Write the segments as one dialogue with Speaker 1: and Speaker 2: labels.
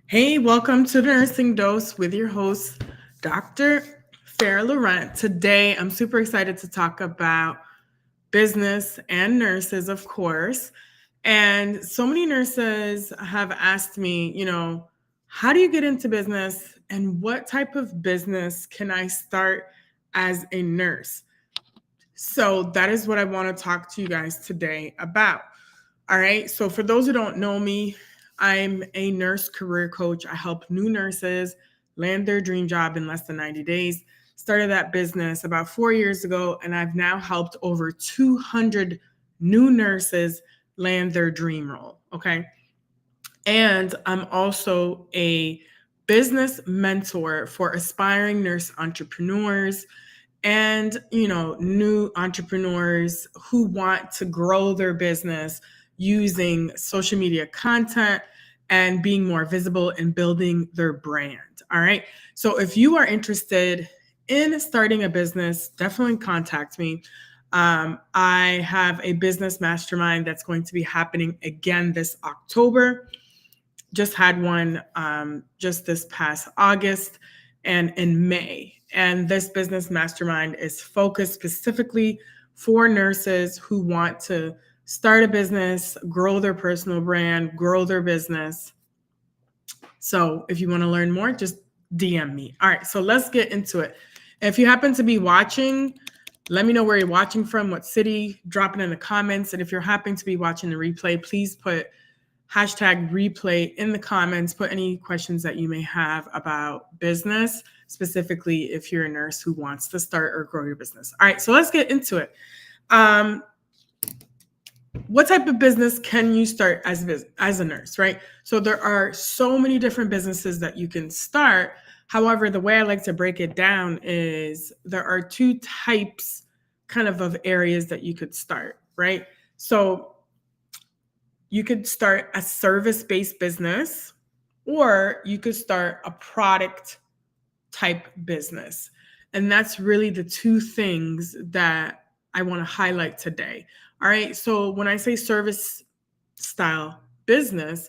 Speaker 1: Hey, welcome to the Nursing Dose with your host, Dr. Farah Laurent. Today, I'm super excited to talk about business and nurses, of course. And so many nurses have asked me, how do you get into business and what type of business can I start as a nurse? So, that is what I want to talk to you guys today about. All right. So, for those who don't know me, I'm a nurse career coach. I help new nurses land their dream job in less than 90 days. Started that business about 4 years ago, and I've now helped over 200 new nurses land their dream role. Okay. And I'm also a business mentor for aspiring nurse entrepreneurs and new entrepreneurs who want to grow their business using social media content and being more visible and building their brand. All right, so if you are interested in starting a business, definitely contact me. I have a business mastermind that's going to be happening again this October. Just had one just this past August and in May. And this business mastermind is focused specifically for nurses who want to start a business, grow their personal brand, grow their business. So if you want to learn more, just DM me. All right, so let's get into it. If you happen to be watching, let me know where you're watching from, what city, drop it in the comments. And if you're happen to be watching the replay, please put hashtag replay in the comments. Put any questions that you may have about business, specifically if you're a nurse who wants to start or grow your business. All right, so let's get into it. What type of business can you start as a nurse, right? So there are so many different businesses that you can start. However, the way I like to break it down is there are two types of areas that you could start, right? So you could start a service-based business, or you could start a product type business. And that's really the two things that I want to highlight today. All right. So when I say service style business,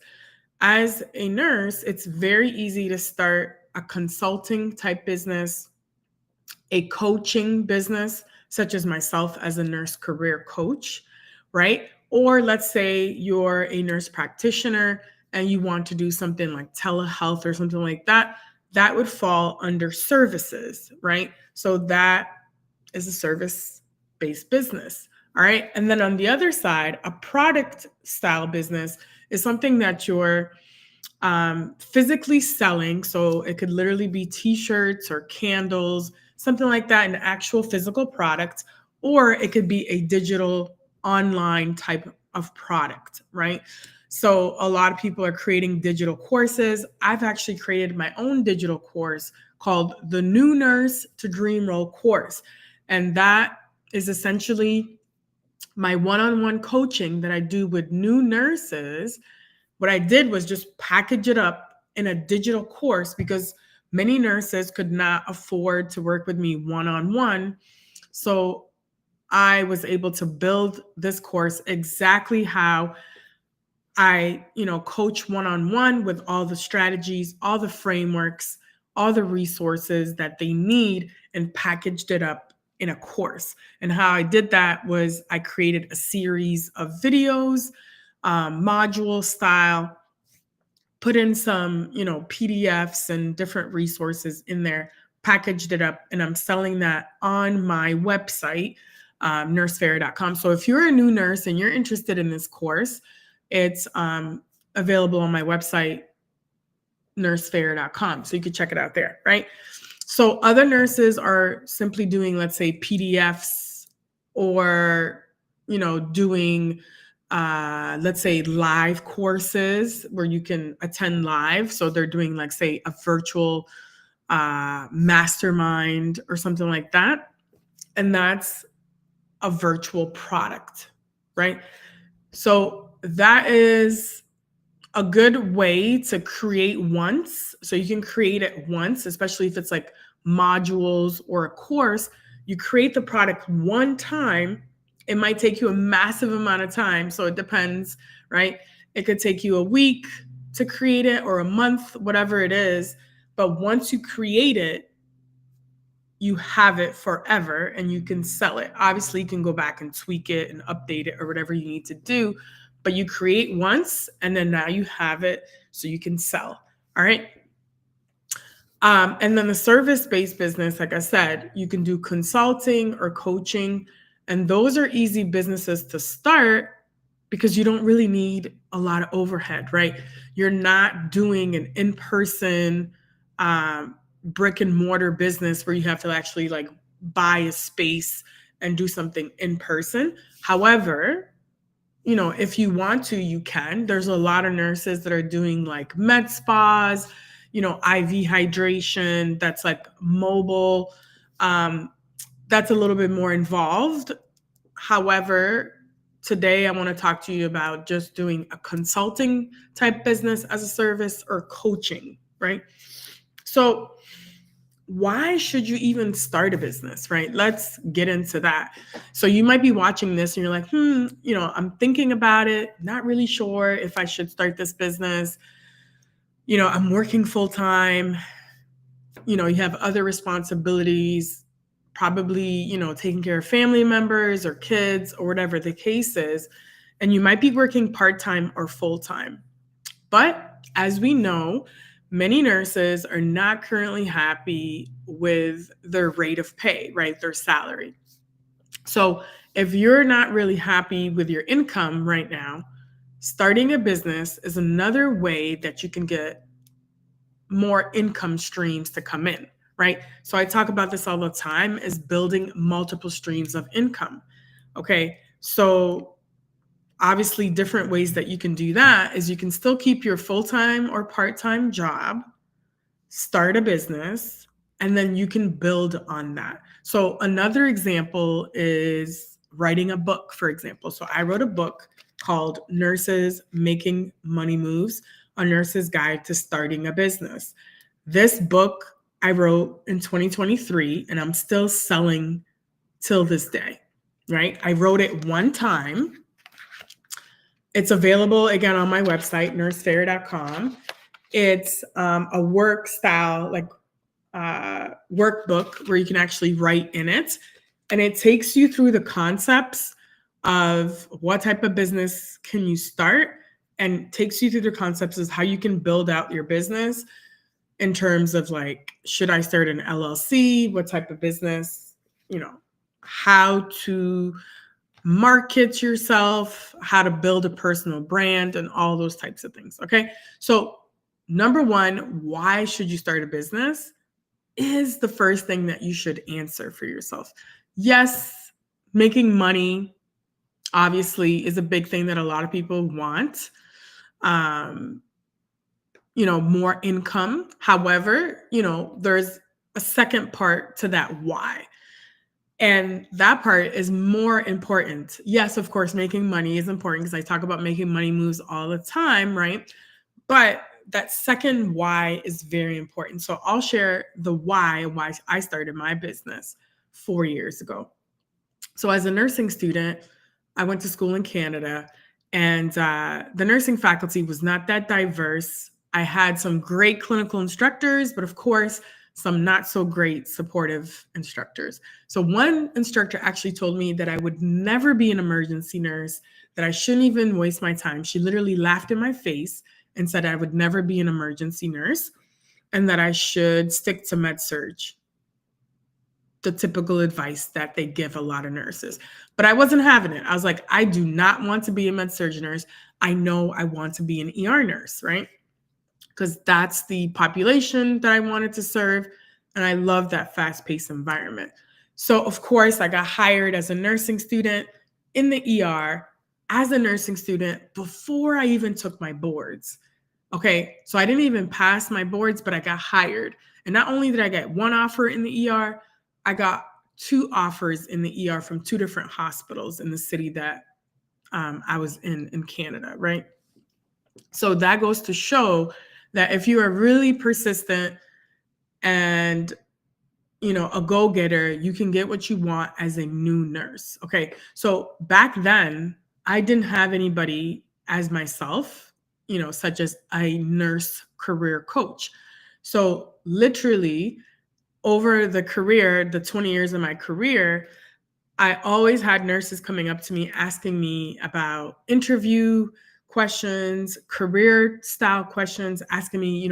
Speaker 1: as a nurse, it's very easy to start a consulting type business, a coaching business, such as myself as a nurse career coach, right? Or let's say you're a nurse practitioner and you want to do something like telehealth or something like that. That would fall under services, right? So that is a service based business. All right. And then on the other side, a product style business is something that you're physically selling. So it could literally be t-shirts or candles, something like that, an actual physical product, or it could be a digital online type of product, right? So a lot of people are creating digital courses. I've actually created my own digital course called the New Nurse to Dream Role course. And that is essentially my one-on-one coaching that I do with new nurses. What I did was just package it up in a digital course because many nurses could not afford to work with me one on one. So I was able to build this course exactly how coach one on one with all the strategies, all the frameworks, all the resources that they need, and packaged it up in a course. And how I did that was I created a series of videos, module style, put in some, PDFs and different resources in there, packaged it up, and I'm selling that on my website, nursefarah.com. So if you're a new nurse and you're interested in this course, it's available on my website, nursefarah.com. So you can check it out there, right? So other nurses are simply doing, let's say, PDFs or, doing let's say live courses where you can attend live. So they're doing, like, say, a virtual mastermind or something like that. And that's a virtual product, right? So that is a good way to create once. So you can create it once, especially if it's like modules or a course. You create the product one time. It might take you a massive amount of time. So it depends, right? It could take you a week to create it or a month, whatever it is. But once you create it, you have it forever and you can sell it. Obviously, you can go back and tweak it and update it or whatever you need to do, but you create once and then now you have it so you can sell. All right. And then the service-based business, like I said, you can do consulting or coaching, and those are easy businesses to start because you don't really need a lot of overhead, right? You're not doing an in-person brick and mortar business where you have to actually like buy a space and do something in person. However, if you want to, you can. There's a lot of nurses that are doing like med spas, IV hydration, that's like mobile. That's a little bit more involved. However, today I want to talk to you about just doing a consulting type business as a service or coaching, right? So why should you even start a business, right? Let's get into that. So you might be watching this and you're like, I'm thinking about it, not really sure if I should start this business. I'm working full time. You have other responsibilities, probably, taking care of family members or kids or whatever the case is. And you might be working part-time or full-time. But as we know, many nurses are not currently happy with their rate of pay, right? Their salary. So if you're not really happy with your income right now, starting a business is another way that you can get more income streams to come in, right? So I talk about this all the time, is building multiple streams of income. Okay. So obviously different ways that you can do that is you can still keep your full-time or part-time job, start a business, and then you can build on that. So another example is writing a book, for example. So I wrote a book called Nurses Making Money Moves, a Nurse's Guide to Starting a Business. This book I wrote in 2023, and I'm still selling till this day, right? I wrote it one time. It's available again on my website, nursefair.com. It's a work style, like workbook where you can actually write in it. And it takes you through the concepts of what type of business can you start, and takes you through the concepts of how you can build out your business in terms of like, should I start an LLC? What type of business, how to market yourself, how to build a personal brand, and all those types of things. Okay. So number one, why should you start a business is the first thing that you should answer for yourself. Yes, making money obviously is a big thing that a lot of people want. More income. However, there's a second part to that why. And that part is more important. Yes, of course, making money is important because I talk about making money moves all the time, right? But that second why is very important. So I'll share the why I started my business 4 years ago. So as a nursing student, I went to school in Canada, and the nursing faculty was not that diverse. I had some great clinical instructors, but of course, some not so great supportive instructors. So one instructor actually told me that I would never be an emergency nurse, that I shouldn't even waste my time. She literally laughed in my face and said I would never be an emergency nurse and that I should stick to med-surg. The typical advice that they give a lot of nurses. But I wasn't having it. I was like, I do not want to be a med-surg nurse. I know I want to be an ER nurse, right? Because that's the population that I wanted to serve. And I love that fast-paced environment. So of course, I got hired as a nursing student in the ER as a nursing student before I even took my boards. Okay, so I didn't even pass my boards, but I got hired. And not only did I get one offer in the ER, I got 2 offers in the ER from 2 different hospitals in the city that I was in Canada, right? So that goes to show that if you are really persistent and, a go-getter, you can get what you want as a new nurse. Okay, so back then, I didn't have anybody as myself such as a nurse career coach. So literally over the 20 years of my career, I always had nurses coming up to me asking me about interview questions, career style questions, asking me,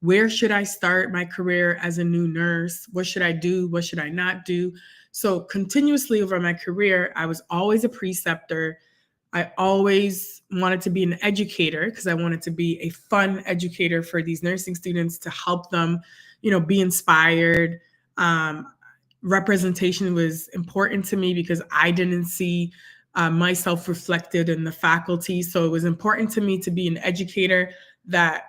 Speaker 1: where should I start my career as a new nurse? What should I do? What should I not do? So continuously over my career, I was always a preceptor. I always wanted to be an educator because I wanted to be a fun educator for these nursing students to help them, be inspired. Representation was important to me because I didn't see myself reflected in the faculty. So it was important to me to be an educator that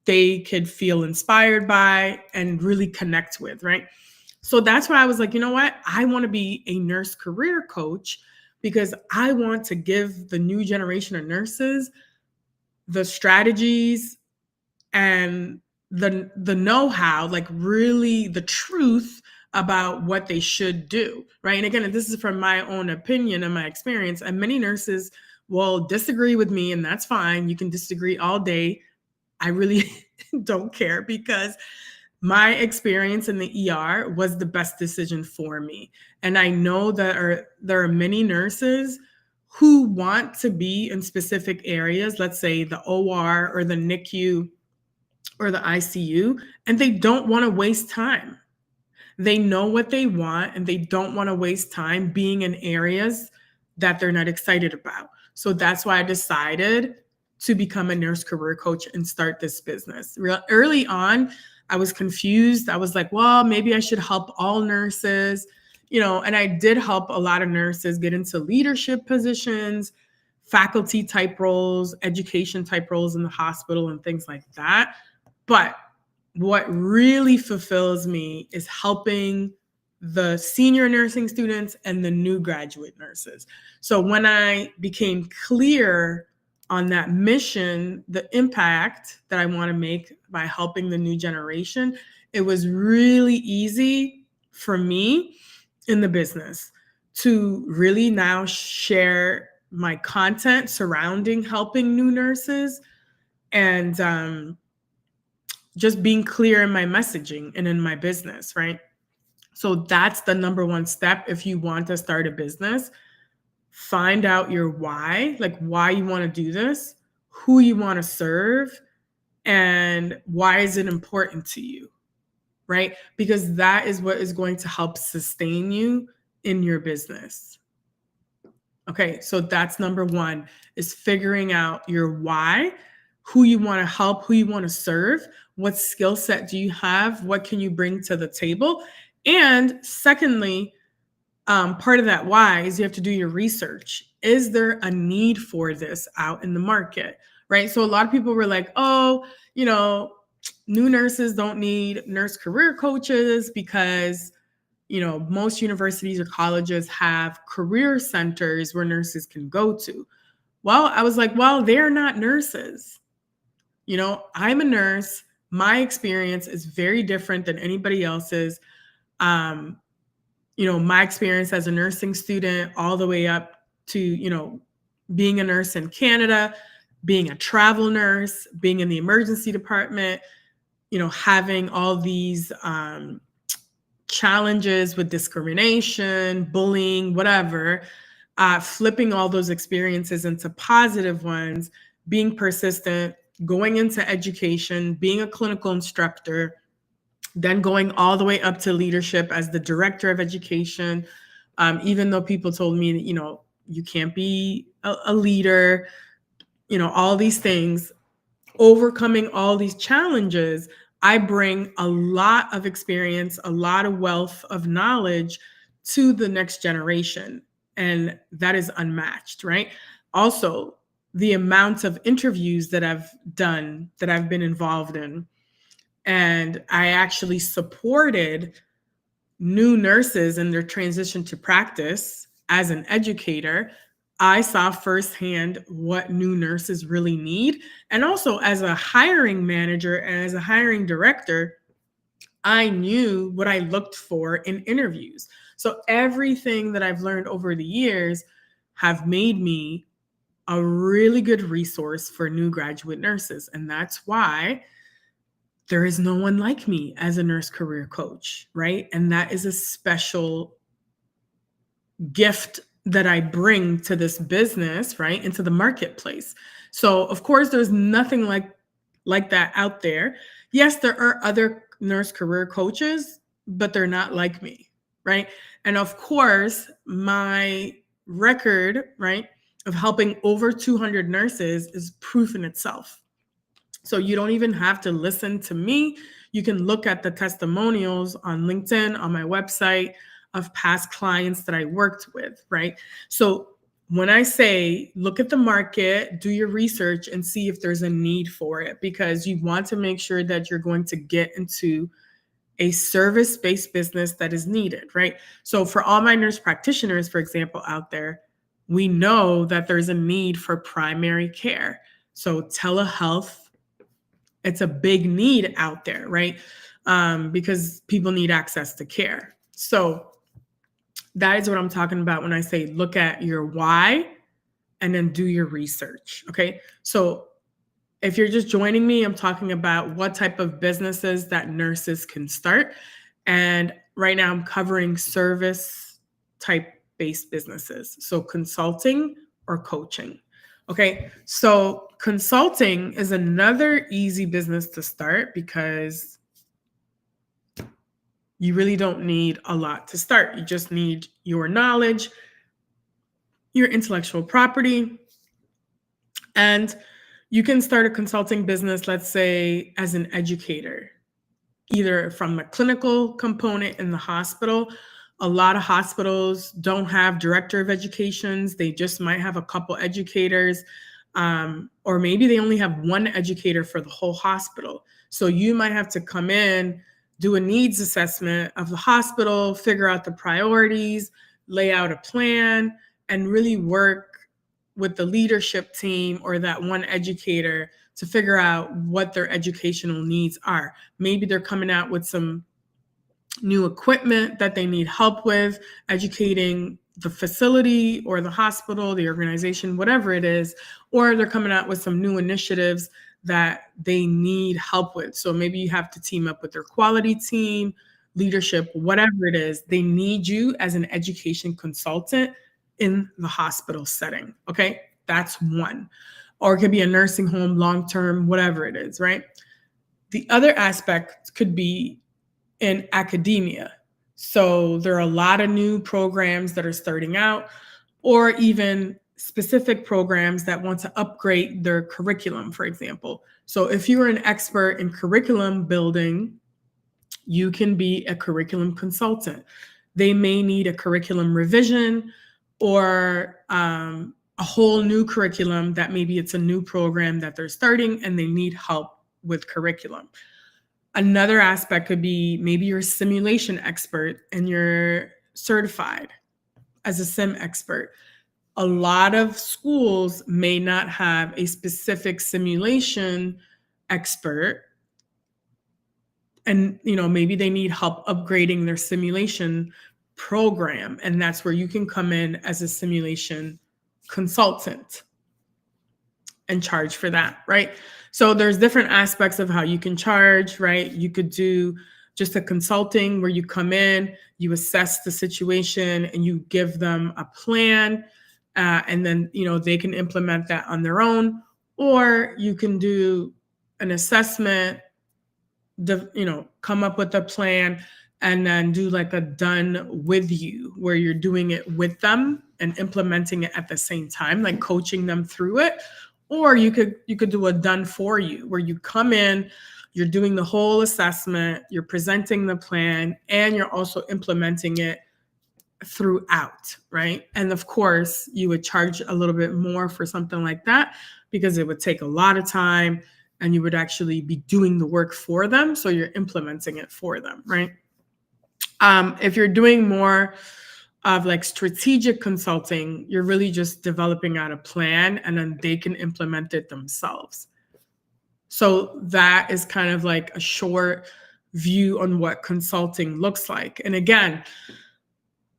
Speaker 1: they could feel inspired by and really connect with, right? So that's why I was like, you know what? I want to be a nurse career coach because I want to give the new generation of nurses the strategies and the know-how, like really the truth about what they should do, right? And again, this is from my own opinion and my experience, and many nurses will disagree with me, and that's fine. You can disagree all day. I really don't care because my experience in the ER was the best decision for me. And I know that there are many nurses who want to be in specific areas, let's say the OR or the NICU or the ICU, and they don't want to waste time. They know what they want and they don't want to waste time being in areas that they're not excited about. So that's why I decided to become a nurse career coach and start this business. Early on, I was confused. I was like, well, maybe I should help all nurses, and I did help a lot of nurses get into leadership positions, faculty type roles, education type roles in the hospital and things like that. But what really fulfills me is helping the senior nursing students and the new graduate nurses. So when I became clear on that mission, the impact that I want to make by helping the new generation, it was really easy for me in the business to really now share my content surrounding helping new nurses and just being clear in my messaging and in my business, right? So that's the number one step if you want to start a business. Find out your why, like why you want to do this, who you want to serve, and why is it important to you, right? Because that is what is going to help sustain you in your business. Okay, so that's number one, is figuring out your why, who you want to help, who you want to serve, what skill set do you have, what can you bring to the table? And secondly, part of that why is you have to do your research. Is there a need for this out in the market, right? So a lot of people were like, oh, new nurses don't need nurse career coaches because most universities or colleges have career centers where nurses can go to. Well, I was like, well, they're not nurses. I'm a nurse. My experience is very different than anybody else's. My experience as a nursing student all the way up to, being a nurse in Canada, being a travel nurse, being in the emergency department, having all these challenges with discrimination, bullying, whatever, flipping all those experiences into positive ones, being persistent, going into education, being a clinical instructor, then going all the way up to leadership as the director of education. Even though people told me that, you can't be a leader, all these things, overcoming all these challenges, I bring a lot of experience, a lot of wealth of knowledge to the next generation. And that is unmatched, right? Also, the amount of interviews that I've done, that I've been involved in, and I actually supported new nurses in their transition to practice as an educator. I saw firsthand what new nurses really need. And also as a hiring manager and as a hiring director, I knew what I looked for in interviews. So everything that I've learned over the years have made me a really good resource for new graduate nurses. And that's why there is no one like me as a nurse career coach, right? And that is a special gift that I bring to this business, right? Into the marketplace. So of course there's nothing like that out there. Yes, there are other nurse career coaches, but they're not like me, right? And of course, my record, right, of helping over 200 nurses is proof in itself. So you don't even have to listen to me. You can look at the testimonials on LinkedIn, on my website, of past clients that I worked with, right? So when I say look at the market, do your research and see if there's a need for it, because you want to make sure that you're going to get into a service-based business that is needed, right? So for all my nurse practitioners, for example, out there, we know that there's a need for primary care. So telehealth, it's a big need out there, right? Because people need access to care. So that is what I'm talking about when I say look at your why and then do your research. Okay. So if you're just joining me, I'm talking about what type of businesses that nurses can start. And right now I'm covering service type based businesses. So consulting or coaching. Okay. So consulting is another easy business to start because you really don't need a lot to start. You just need your knowledge, your intellectual property, and you can start a consulting business, let's say, as an educator, either from the clinical component in the hospital. A lot of hospitals don't have director of educations. They just might have a couple educators, or maybe they only have one educator for the whole hospital. So you might have to come in, do a needs assessment of the hospital, figure out the priorities, lay out a plan, and really work with the leadership team or that one educator to figure out what their educational needs are. Maybe they're coming out with some new equipment that they need help with, educating the facility or the hospital, the organization, whatever it is, or they're coming out with some new initiatives that they need help with. So maybe you have to team up with their quality team, leadership, whatever it is. They need you as an education consultant in the hospital setting. Okay, that's one. Or it could be a nursing home, long-term, whatever it is, right? The other aspect could be in academia. So there are a lot of new programs that are starting out, or even specific programs that want to upgrade their curriculum, for example. So if you're an expert in curriculum building, you can be a curriculum consultant. They may need a curriculum revision or a whole new curriculum that maybe it's a new program that they're starting and they need help with curriculum. Another aspect could be maybe you're a simulation expert and you're certified as a sim expert. A lot of schools may not have a specific simulation expert, and maybe they need help upgrading their simulation program, and that's where you can come in as a simulation consultant and charge for that, right? So there's different aspects of how you can charge, right? You could do just a consulting where you come in, you assess the situation, and you give them a plan, and then they can implement that on their own. Or you can do an assessment, come up with a plan, and then do like a done with you, where you're doing it with them and implementing it at the same time, like coaching them through it. Or you could do a done for you, where you come in, you're doing the whole assessment, you're presenting the plan, and you're also implementing it throughout, right? And of course, you would charge a little bit more for something like that because it would take a lot of time and you would actually be doing the work for them. So you're implementing it for them, right? If you're doing more of like strategic consulting, you're really just developing out a plan and then they can implement it themselves. So that is kind of like a short view on what consulting looks like. And again,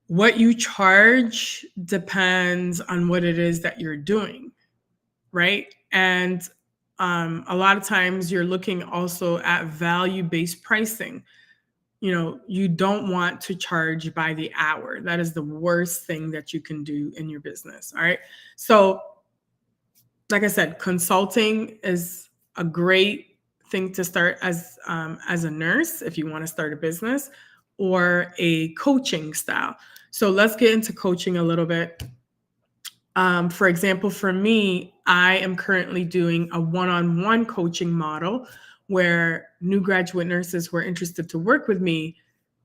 Speaker 1: what you charge depends on what it is that you're doing. right? And a lot of times you're looking also at value-based pricing. You don't want to charge by the hour. That is the worst thing that you can do in your business. All right. So, like I said, consulting is a great thing to start as a nurse if you want to start a business, or a coaching style. So let's get into coaching a little bit. For example, for me, I am currently doing a one-on-one coaching model where new graduate nurses who are interested to work with me,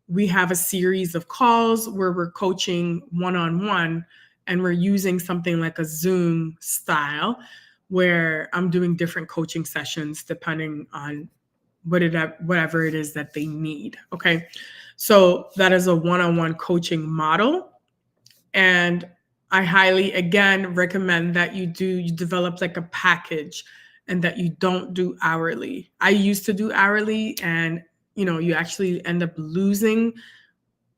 Speaker 1: we have a series of calls where we're coaching one-on-one, and we're using something like a Zoom style where I'm doing different coaching sessions depending on whatever it is that they need. Okay. So that is a one-on-one coaching model. And I highly, again, recommend that you develop like a package and that you don't do hourly. I used to do hourly, and you actually end up losing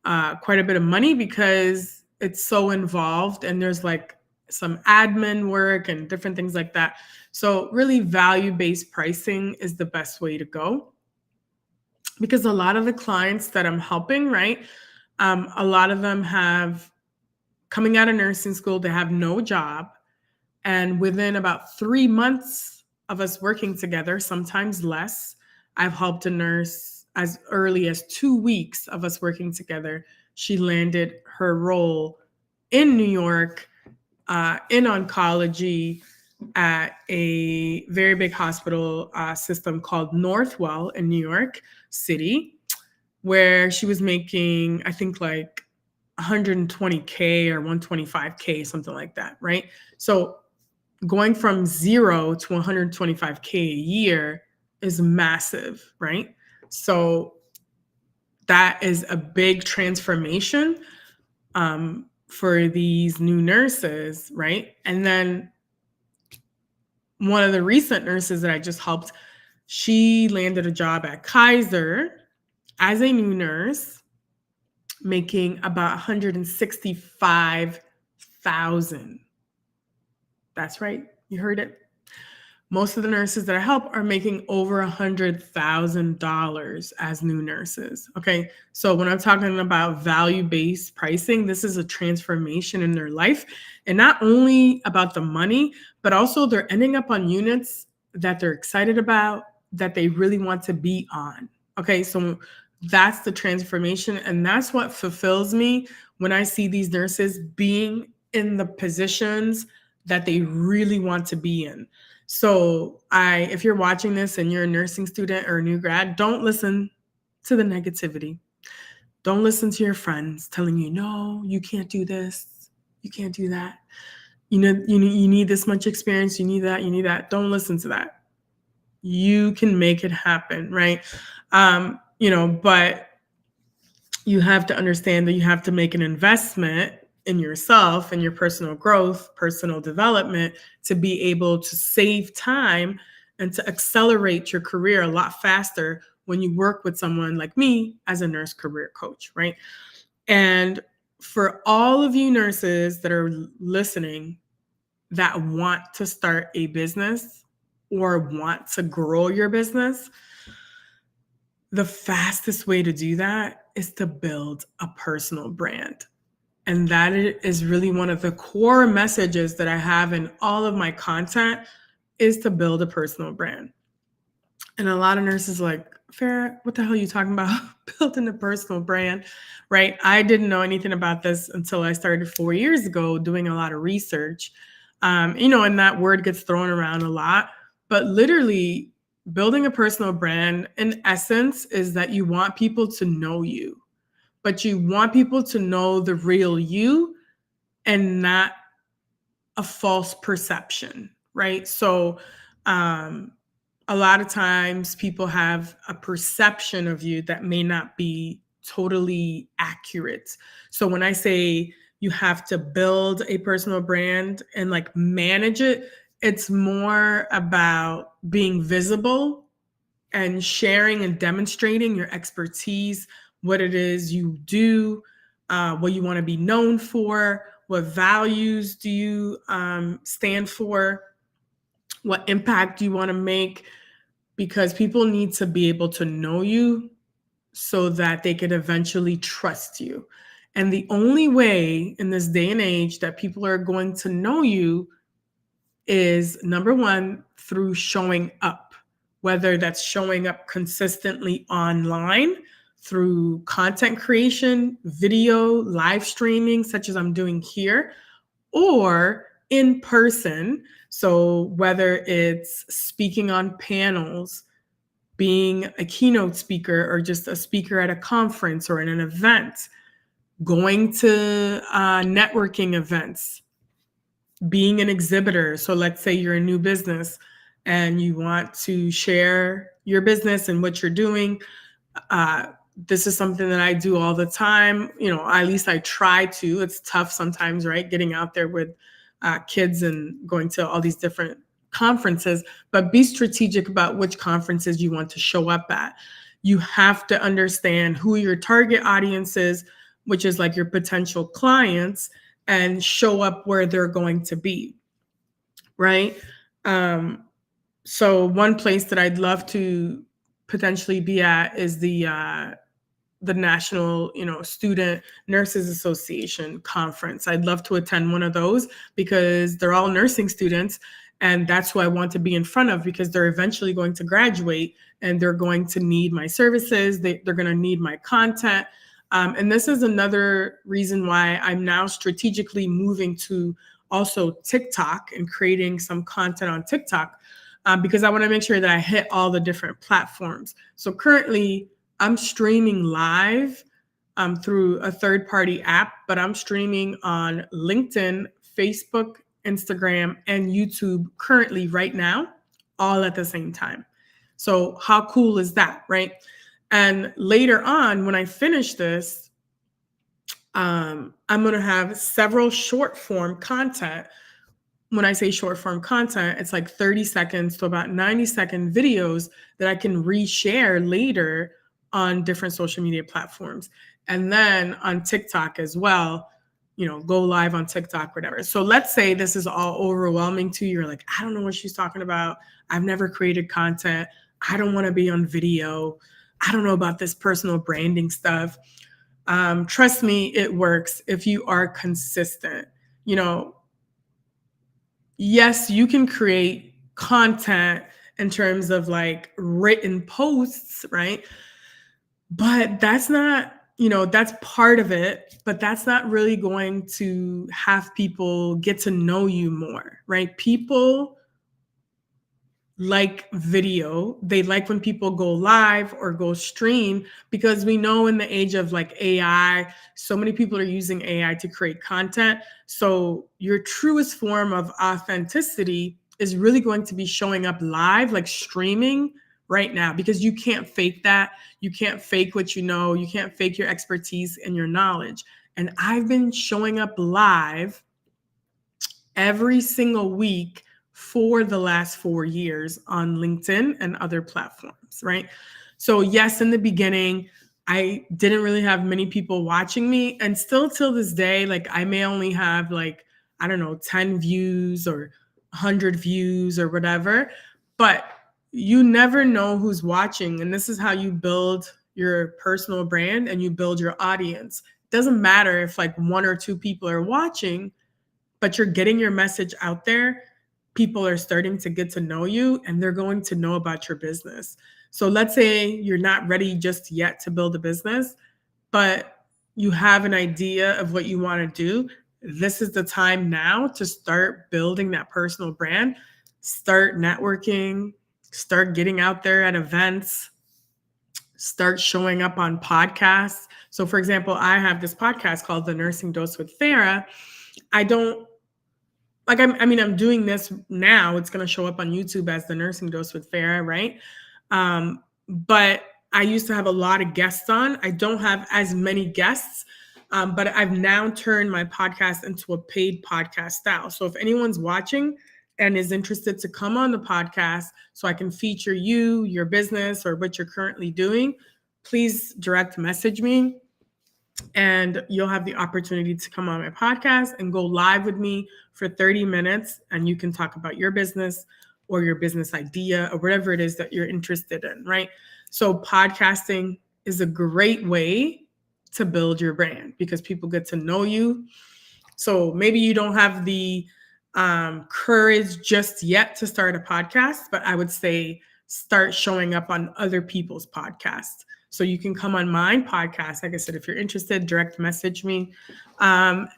Speaker 1: quite a bit of money because it's so involved and there's like some admin work and different things like that. So really value-based pricing is the best way to go, because a lot of the clients that I'm helping, right? A lot of them have coming out of nursing school, they have no job. And within about 3 months of us working together, sometimes less, I've helped a nurse as early as 2 weeks of us working together. She landed her role in New York, in oncology at a very big hospital system called Northwell in New York City, where she was making, I think, like 120K or 125K, something like that, right? So going from 0 to 125K a year is massive, right? So that is a big transformation for these new nurses, right? And then one of the recent nurses that I just helped, she landed a job at Kaiser as a new nurse, making about 165,000. That's right. You heard it. Most of the nurses that I help are making over $100,000 as new nurses. Okay. So when I'm talking about value-based pricing, this is a transformation in their life. And not only about the money, but also they're ending up on units that they're excited about, that they really want to be on. Okay. So that's the transformation. And that's what fulfills me when I see these nurses being in the positions that they really want to be in. So if you're watching this and you're a nursing student or a new grad, don't listen to the negativity. Don't listen to your friends telling you, no, you can't do this. You can't do that. You need this much experience. You need that. You need that. Don't listen to that. You can make it happen, right? But you have to understand that you have to make an investment in yourself and your personal growth, personal development, to be able to save time and to accelerate your career a lot faster when you work with someone like me as a nurse career coach, right? And for all of you nurses that are listening that want to start a business or want to grow your business, the fastest way to do that is to build a personal brand. And that is really one of the core messages that I have in all of my content, is to build a personal brand. And a lot of nurses are like, Farah, what the hell are you talking about? Building a personal brand, right? I didn't know anything about this until I started 4 years ago doing a lot of research. And that word gets thrown around a lot, but literally building a personal brand in essence is that you want people to know you, but you want people to know the real you and not a false perception, right? So a lot of times people have a perception of you that may not be totally accurate. So when I say you have to build a personal brand and like manage it, it's more about being visible and sharing and demonstrating your expertise, what it is you do, what you want to be known for, what values do you stand for. what impact you want to make, because people need to be able to know you so that they could eventually trust you. And the only way in this day and age that people are going to know you is, number one, through showing up, whether that's showing up consistently online through content creation, video, live streaming, such as I'm doing here, or in person. So whether it's speaking on panels, being a keynote speaker, or just a speaker at a conference or in an event, going to networking events, being an exhibitor. So let's say you're a new business and you want to share your business and what you're doing. This is something that I do all the time. At least I try to. It's tough sometimes, right? Getting out there with kids and going to all these different conferences, but be strategic about which conferences you want to show up at. You have to understand who your target audience is, which is like your potential clients, and show up where they're going to be, right? So one place that I'd love to potentially be at is the National, Student Nurses Association conference. I'd love to attend one of those because they're all nursing students, and that's who I want to be in front of, because they're eventually going to graduate and they're going to need my services. They're going to need my content. And this is another reason why I'm now strategically moving to also TikTok and creating some content on TikTok, because I want to make sure that I hit all the different platforms. So currently, I'm streaming live through a third-party app, but I'm streaming on LinkedIn, Facebook, Instagram, and YouTube currently right now, all at the same time. So how cool is that, right? And later on, when I finish this, I'm going to have several short form content. When I say short form content, it's like 30 seconds to about 90-second videos that I can reshare later on different social media platforms. And then on TikTok as well, go live on TikTok, whatever. So let's say this is all overwhelming to you. You're like, I don't know what she's talking about. I've never created content. I don't want to be on video. I don't know about this personal branding stuff. Trust me, it works if you are consistent. Yes, you can create content in terms of like written posts, right? But that's not, that's part of it, but that's not really going to have people get to know you more, right? People like video. They like when people go live or go stream, because we know in the age of like AI, so many people are using AI to create content. So your truest form of authenticity is really going to be showing up live, like streaming right now, because you can't fake that. You can't fake what you know. You can't fake your expertise and your knowledge. And I've been showing up live every single week for the last 4 years on LinkedIn and other platforms, right? So yes, in the beginning, I didn't really have many people watching me, and still till this day, like I may only have like, I don't know, 10 views or 100 views or whatever, but you never know who's watching. And this is how you build your personal brand and you build your audience. It doesn't matter if like 1 or 2 people are watching, but you're getting your message out there. People are starting to get to know you and they're going to know about your business. So let's say you're not ready just yet to build a business, but you have an idea of what you want to do. This is the time now to start building that personal brand, start networking, start getting out there at events, start showing up on podcasts. So for example, I have this podcast called The Nursing Dose with Farah. I'm doing this now. It's going to show up on YouTube as The Nursing Dose with Farah, right? But I used to have a lot of guests on. I don't have as many guests, but I've now turned my podcast into a paid podcast style. So if anyone's watching and is interested to come on the podcast so I can feature you, your business, or what you're currently doing, please direct message me. And you'll have the opportunity to come on my podcast and go live with me for 30 minutes. And you can talk about your business or your business idea or whatever it is that you're interested in, right? So podcasting is a great way to build your brand because people get to know you. So maybe you don't have the courage just yet to start a podcast, but I would say start showing up on other people's podcasts. So you can come on my podcast. Like I said, if you're interested, direct message me. And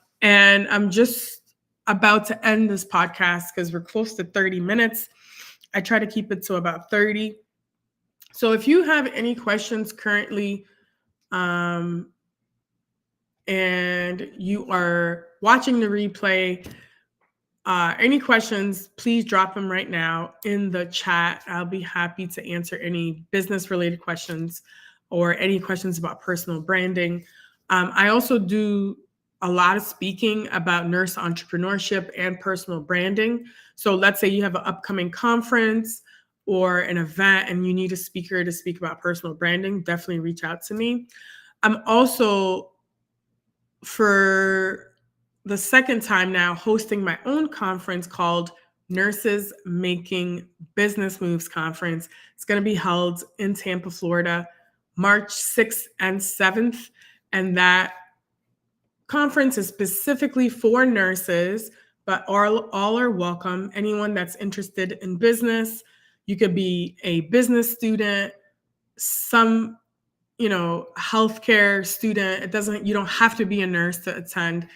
Speaker 1: I'm just about to end this podcast because we're close to 30 minutes. I try to keep it to about 30. So if you have any questions currently, and you are watching the replay, any questions, please drop them right now in the chat. I'll be happy to answer any business related questions or any questions about personal branding. I also do a lot of speaking about nurse entrepreneurship and personal branding. So let's say you have an upcoming conference or an event and you need a speaker to speak about personal branding, definitely reach out to me. I'm also, for the second time now, hosting my own conference called Nurses Making Business Moves Conference. It's going to be held in Tampa, Florida, March 6th and 7th. And that conference is specifically for nurses, but all are welcome. Anyone that's interested in business, you could be a business student, some healthcare student. You don't have to be a nurse to attend.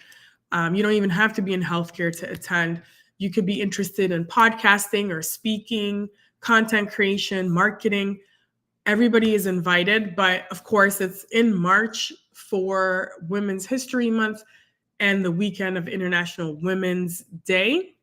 Speaker 1: You don't even have to be in healthcare to attend. You could be interested in podcasting or speaking, content creation, marketing. Everybody is invited, but of course it's in March for Women's History Month and the weekend of International Women's Day,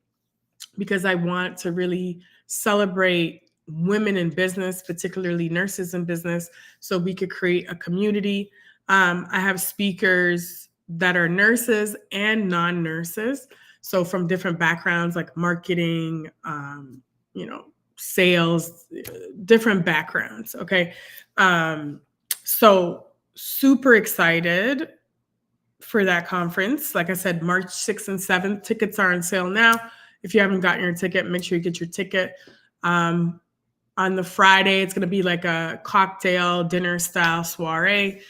Speaker 1: because I want to really celebrate women in business, particularly nurses in business, so we could create a community. I have speakers that are nurses and non-nurses, so from different backgrounds like marketing, sales, different backgrounds. Okay. So super excited for that conference. Like I said, March 6th and 7th, tickets are on sale now. If you haven't gotten your ticket, make sure you get your ticket. On the Friday, it's going to be like a cocktail dinner style soiree.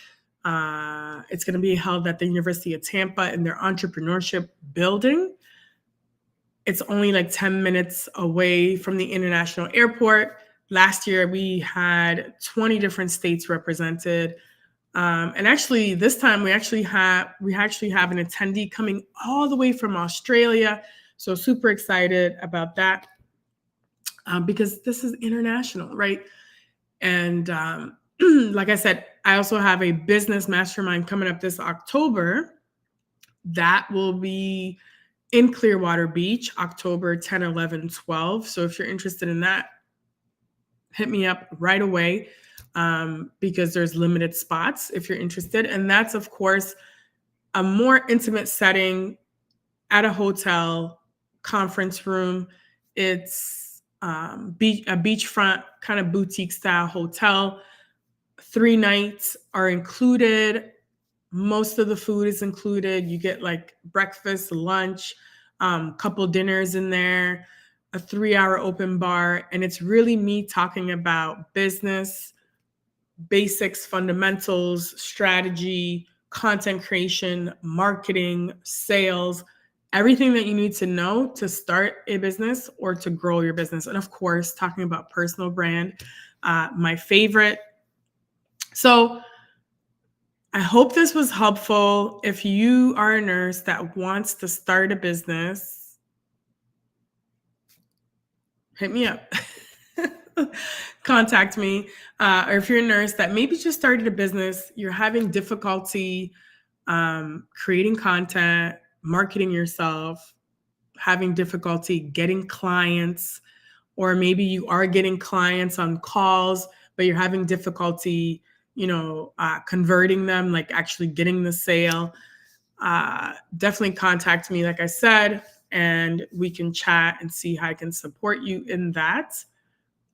Speaker 1: It's going to be held at the University of Tampa in their entrepreneurship building. It's only like 10 minutes away from the international airport. Last year, we had 20 different states represented. And actually, this time we actually have an attendee coming all the way from Australia. So super excited about that because this is international, right? And like I said, I also have a business mastermind coming up this October that will be in Clearwater Beach, October 10, 11, 12. So if you're interested in that, hit me up right away. Because there's limited spots if you're interested. And that's, of course, a more intimate setting at a hotel conference room. It's a beachfront kind of boutique style hotel. 3 nights are included. Most of the food is included. You get like breakfast, lunch, couple dinners in there, a 3-hour open bar. And it's really me talking about business, basics, fundamentals, strategy, content creation, marketing, sales, everything that you need to know to start a business or to grow your business. And of course, talking about personal brand, my favorite. So I hope this was helpful. If you are a nurse that wants to start a business, hit me up. Contact me. Or if you're a nurse that maybe just started a business, you're having difficulty creating content, marketing yourself, having difficulty getting clients, or maybe you are getting clients on calls, but you're having difficulty, converting them, like actually getting the sale, definitely contact me, like I said, and we can chat and see how I can support you in that.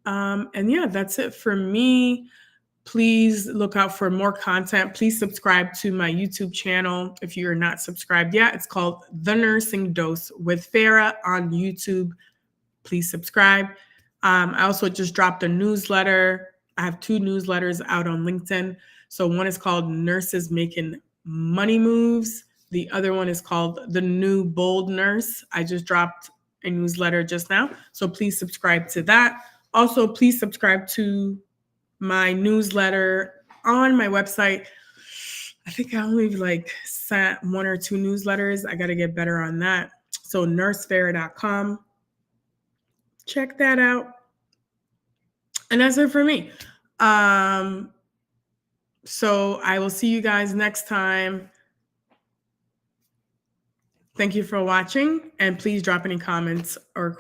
Speaker 1: And yeah, that's it for me. Please look out for more content. Please subscribe to my YouTube channel if you're not subscribed yet. It's called The Nursing Dose with Farah on YouTube. Please subscribe. I also just dropped a newsletter. I have 2 newsletters out on LinkedIn. So one is called Nurses Making Money Moves. The other one is called The New Bold Nurse. I just dropped a newsletter just now. So please subscribe to that. Also, please subscribe to my newsletter on my website. I think I only sent 1 or 2 newsletters. I got to get better on that. So nursefair.com. Check that out. And that's it for me. So I will see you guys next time. Thank you for watching, and please drop any comments or